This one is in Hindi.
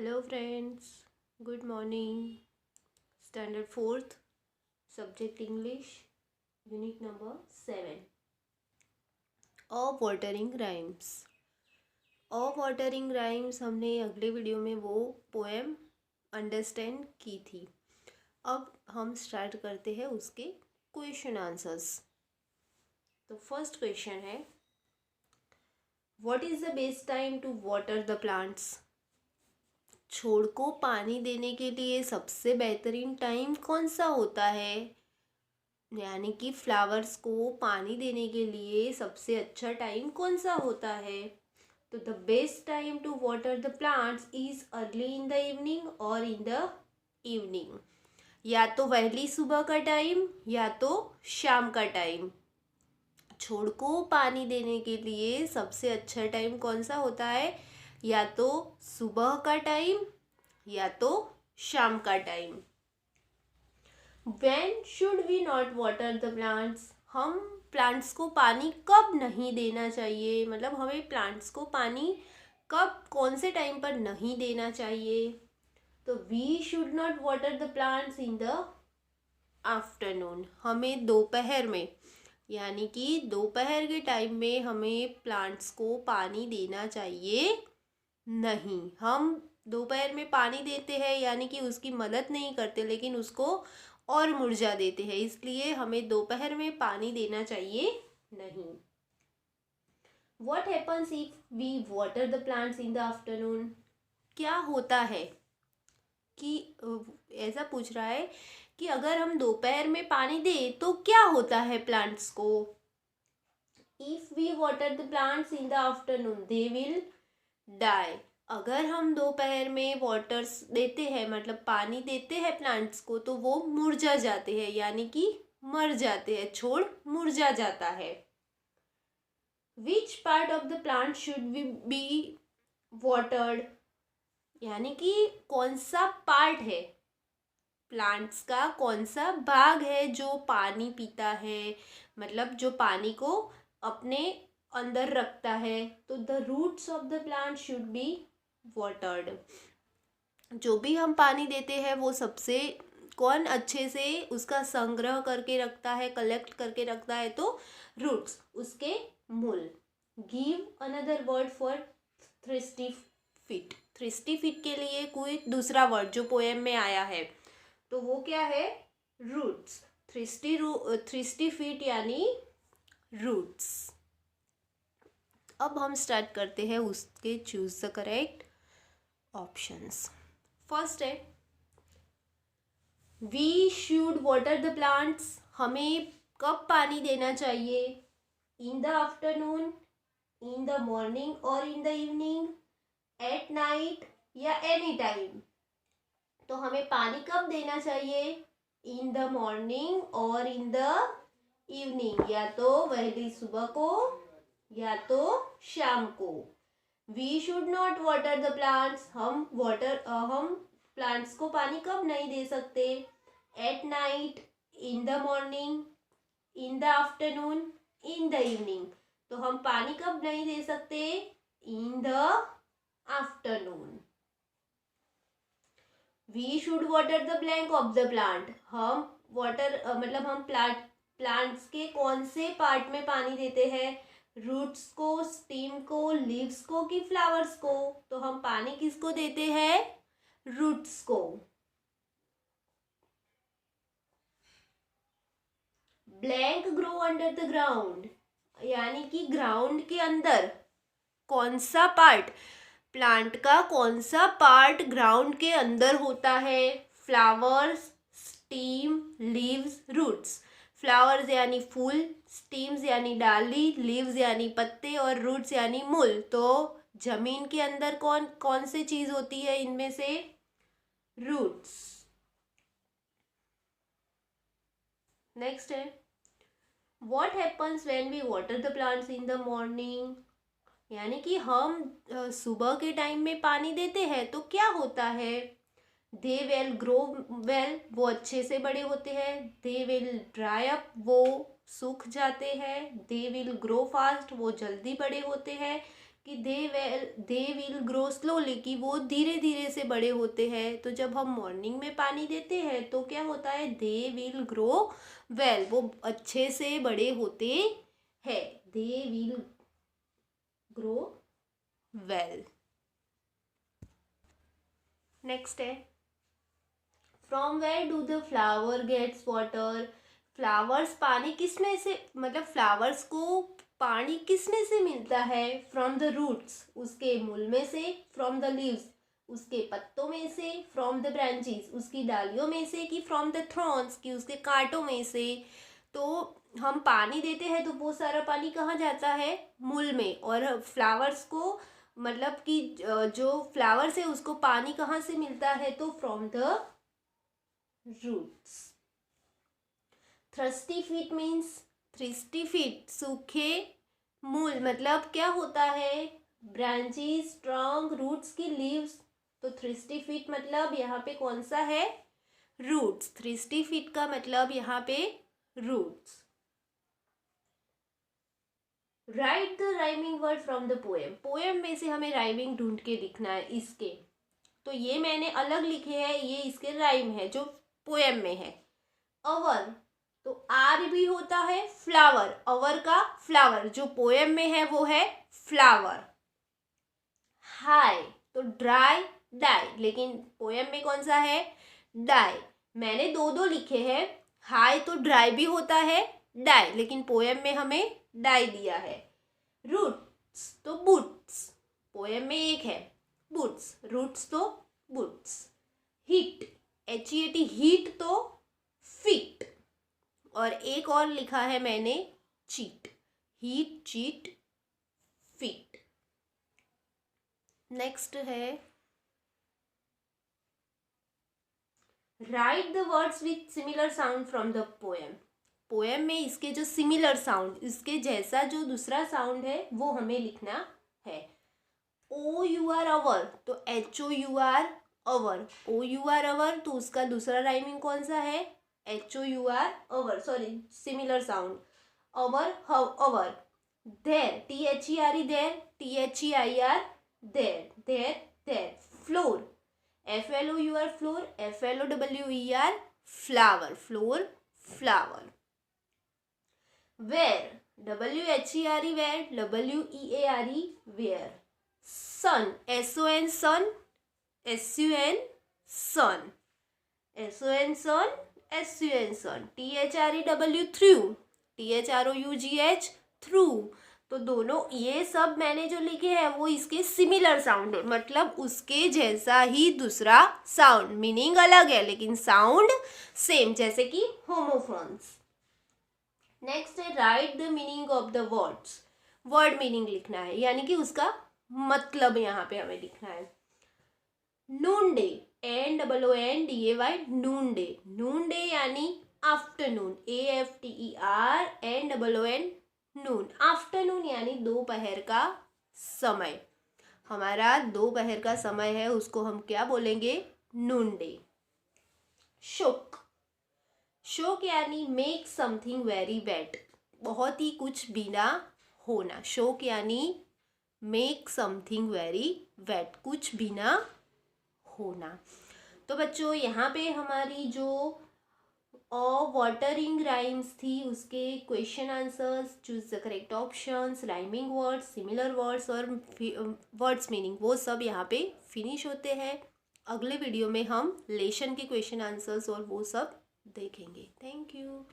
Hello friends, good morning. Standard 4th, subject English, unit number 7. Off-watering rhymes. Off-watering rhymes हमने अगले वीडियो में वो पोएम अंडरस्टैंड की थी. अब हम स्टार्ट करते हैं उसके क्वेश्चन आंसर्स. तो फर्स्ट क्वेश्चन है, what is the best time to water the plants? छोड़ को पानी देने के लिए सबसे बेहतरीन टाइम कौन सा होता है? यानी कि फ्लावर्स को पानी देने के लिए सबसे अच्छा टाइम कौन सा होता है? तो the best time to water the plants is early in the evening और इन द इवनिंग. या तो पहली सुबह का टाइम या तो शाम का टाइम. छोड़ को पानी देने के लिए सबसे अच्छा टाइम कौन सा होता है? या तो सुबह का टाइम या तो शाम का time. When should we not water the plants? हम प्लांट्स को पानी कब नहीं देना चाहिए, मतलब हमें प्लांट्स को पानी कब कौन से टाइम पर नहीं देना चाहिए? तो we should not water the plants in the afternoon. हमें दोपहर में, यानी कि दोपहर के टाइम में हमें प्लांट्स को पानी देना चाहिए नहीं. हम दोपहर में पानी देते हैं यानी कि उसकी मदद नहीं करते, लेकिन उसको और मुरझा देते हैं, इसलिए हमें दोपहर में पानी देना चाहिए नहीं. What happens if we water the plants in the afternoon? क्या होता है कि ऐसा पूछ रहा है कि अगर हम दोपहर में पानी दें तो क्या होता है प्लांट्स को? If we water the plants in the afternoon, they will die. अगर हम दोपहर में वाटर्स देते हैं, मतलब पानी देते हैं प्लांट्स को, तो वो मुरझा जाते हैं, यानी कि मर जाते हैं, छोड़ मुरझा जाता है. Which part of the plant should be watered? यानी कि कौन सा पार्ट है प्लांट्स का, कौन सा भाग है जो पानी पीता है, मतलब जो पानी को अपने अंदर रखता है? तो the roots of the plant should be watered. जो भी हम पानी देते हैं वो सबसे कौन अच्छे से उसका संग्रह करके रखता है, कलेक्ट करके रखता है? तो रूट्स, उसके मूल. Give another word for थ्रिस्टी feet. थ्रिस्टी feet के लिए कोई दूसरा वर्ड जो पोएम में आया है, तो वो क्या है? रूट्स. थ्रिस्टी फीट यानी रूट्स. अब हम स्टार्ट करते हैं उसके choose the correct options. First है, we should water the plants. हमें कब पानी देना चाहिए? In the afternoon, in the morning और in the evening, at night या एनी टाइम. तो हमें पानी कब देना चाहिए? इन द मॉर्निंग और इन द इवनिंग, या तो पहली सुबह को या तो शाम को. We should not water the plants. हम प्लांट्स को पानी कब नहीं दे सकते? At night, in the morning, in the afternoon, in the evening. तो हम पानी कब नहीं दे सकते? In the afternoon. We should water the blank of the plant. हम मतलब हम प्लांट्स के कौन से पार्ट में पानी देते हैं? रूट्स को, स्टीम को, लीव्स को कि फ्लावर्स को? तो हम पानी किसको देते हैं? रूट्स को. Blank grow under the ground. यानी कि ग्राउंड के अंदर कौन सा पार्ट, प्लांट का कौन सा पार्ट ग्राउंड के अंदर होता है? Flowers, stem, leaves, roots. Flowers यानी फूल, स्टीम्स यानी डाली, लीव्स यानी पत्ते और रूट्स यानी मूल. तो जमीन के अंदर कौन कौन सी चीज होती है इनमें से? रूट्स. नेक्स्ट है, what happens when we water the plants in the morning? यानी कि हम सुबह के टाइम में पानी देते हैं तो क्या होता है? दे विल ग्रो वेल, वो अच्छे से बड़े होते हैं. दे विल ड्राई अप, वो सूख जाते हैं. दे विल ग्रो फास्ट, वो जल्दी बड़े होते हैं. कि दे विल ग्रो स्लोली, कि वो धीरे धीरे से बड़े होते हैं। तो जब हम मॉर्निंग में पानी देते हैं तो क्या होता है, दे विल ग्रो वेल, वो अच्छे से बड़े होते हैं। They will grow well. Next है, from where do the flower gets water. Flowers पानी किस में से, मतलब फ्लावर्स को पानी किस में से मिलता है, फ्रॉम द रूट्स, उसके मूल में से, फ्रॉम द लीव्स, उसके पत्तों में से, फ्रॉम द ब्रांचेस, उसकी डालियों में से, कि फ्रॉम द थ्रॉन्स, की उसके कांटों में से। तो हम पानी देते हैं तो वो सारा पानी कहाँ जाता है, मूल में। और फ्लावर्स को, मतलब कि जो फ्लावर्स है उसको पानी कहाँ से मिलता है, तो from the roots. Thirsty feet means, thirsty feet सूखे मूल, मतलब क्या होता है, ब्रांचेस, ट्रंक, रूट्स की लीव्स। तो थ्रिस्टी फीट मतलब यहाँ पे कौन सा है, रूट्स। थ्रिस्टी फीट का मतलब यहाँ पे roots. Write the rhyming word from the poem. Poem में से हमें राइमिंग ढूंढ के लिखना है इसके। तो ये मैंने अलग लिखे हैं, ये इसके राइम है जो पोएम में है। अवर, तो आर भी होता है फ्लावर, अवर का फ्लावर, जो पोएम में है वो है फ्लावर। हाई, तो ड्राई डाई, लेकिन पोएम में कौन सा है, डाई। मैंने दो दो लिखे हैं, हाई तो ड्राई भी होता है, डाई, लेकिन पोएम में हमें डाई दिया है। रूट्स तो बूट्स, पोएम में एक है बूट्स, रूट्स तो बूट्स। हीट, HEAT, हीट तो फीट, और एक और लिखा है मैंने cheat, heat, cheat, feet. Next है, write the words with similar sound from the poem. Poem में इसके जो सिमिलर साउंड, इसके जैसा जो दूसरा साउंड है वो हमें लिखना है। ओ यू आर अवर, तो HOUR अवर, OUR अवर, तो उसका दूसरा राइमिंग कौन सा है, HOUR hour, sorry similar sound, hour, hour. There, THERE there, THEIR their, their, their. Flour, FLOUR flour, FLOWER flower, flour, flower. Where, WHERE where, WEARE wear. Son, SON son, SUN sun, SON son, SUN sun. THREW threw, THROUGH through. तो दोनों ये सब मैंने जो लिखे हैं वो इसके सिमिलर साउंड है, मतलब उसके जैसा ही दूसरा साउंड, मीनिंग अलग है लेकिन साउंड सेम, जैसे कि होमोफोन्स। नेक्स्ट है, write the meaning of the words. Word meaning लिखना है, यानी कि उसका मतलब यहाँ पे हमें लिखना है। नून डे, NOONDAY, नून डे, नून डे यानी आफ्टरनून, AFTERNOON, नून। आफ्टरनून यानी दोपहर का समय, हमारा दोपहर का समय है, उसको हम क्या बोलेंगे, नून डे। शोक, शोक यानी मेक समथिंग वेरी वेट, बहुत ही कुछ बिना होना। शोक यानी मेक समथिंग वेरी वेट, कुछ बिना होना। तो बच्चों यहाँ पे हमारी जो वाटरिंग राइम्स थी उसके question answers, choose the correct options, rhyming words, similar words और वर्ड्स मीनिंग, वो सब यहाँ पे फिनिश होते हैं। अगले वीडियो में हम लेशन के क्वेश्चन आंसर्स और वो सब देखेंगे। Thank you.